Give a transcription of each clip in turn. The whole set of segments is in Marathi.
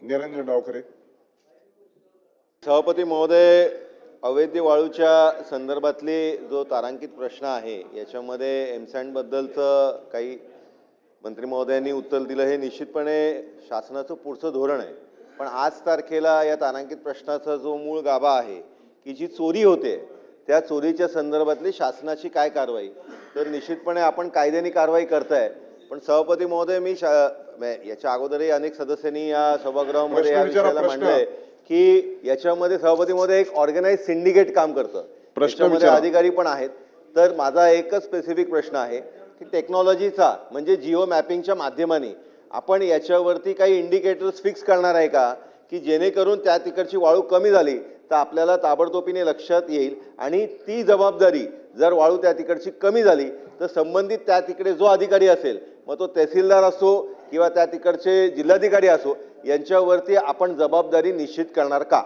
निरंजन डावखरे. सभापती महोदय, अवैध वाळूच्या संदर्भातले जो तारांकित प्रश्न आहे याच्यामध्ये एमसँड बद्दलचं काही मंत्री महोदयांनी उत्तर दिलं, हे निश्चितपणे शासनाचं पुढचं धोरण आहे. पण आज तारखेला या तारांकित प्रश्नाचा जो मूळ गाभा आहे की जी चोरी होते त्या चोरीच्या संदर्भातली शासनाची काय कारवाई, तर निश्चितपणे आपण कायद्याने कारवाई करताय. पण सभापती महोदय, मी याच्या अगोदरही अनेक सदस्यांनी या सभागृहामध्ये या विषयाला मांडलंय की याच्यामध्ये सभापती महोदय एक ऑर्गनाइज सिंडिकेट काम करतं, याच्यामध्ये अधिकारी पण आहेत. तर माझा एकच स्पेसिफिक प्रश्न आहे की टेक्नॉलॉजीचा म्हणजे जिओ मॅपिंगच्या माध्यमाने आपण याच्यावरती काही इंडिकेटर्स फिक्स करणार आहे का, की जेणेकरून त्या तिकडची वाळू कमी झाली तर आपल्याला ताबडतोबीने लक्षात येईल आणि ती जबाबदारी जर वाळू त्या तिकडची कमी झाली तर संबंधित त्या तिकडे जो अधिकारी असेल, मग तो तहसीलदार असो किंवा त्या तिकडचे जिल्हाधिकारी असो, यांच्यावरती आपण जबाबदारी निश्चित करणार का?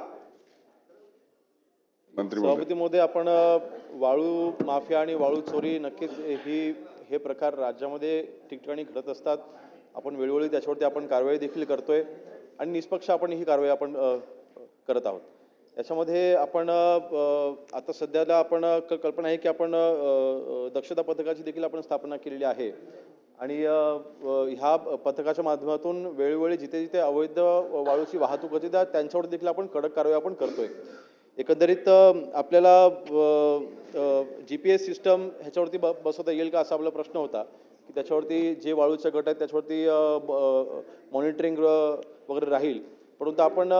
सभापती महोदय, आपण वाळू माफिया आणि वाळू चोरी नक्कीच हे प्रकार राज्यामध्ये ठिकठिकाणी घडत असतात. आपण वेळोवेळी त्याच्यावरती आपण कारवाई देखील करतोय आणि निष्पक्ष आपण ही कारवाई आपण करत आहोत. याच्यामध्ये आपण आता सध्याला आपण कल्पना आहे की आपण दक्षता पथकाची देखील आपण स्थापना केलेली आहे आणि ह्या पथकाच्या माध्यमातून वेळोवेळी जिथे जिथे अवैध वाळूची वाहतूक होते त्यांच्यावर देखील आपण कडक कारवाई आपण करतोय. एकंदरीत आपल्याला GPS सिस्टम ह्याच्यावरती बसवता येईल का असा आपला प्रश्न होता की त्याच्यावरती जे वाळूचे गट आहेत त्याच्यावरती मॉनिटरिंग वगैरे राहील. परंतु आपण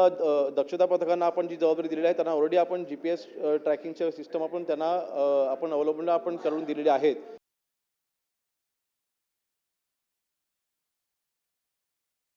दक्षता पथकांना आपण जी जबाबदारी दिलेली आहे त्यांना ऑलरेडी आपण GPS ट्रॅकिंगचे सिस्टम आपण त्यांना आपण अवलंबून आपण करून दिलेले आहेत.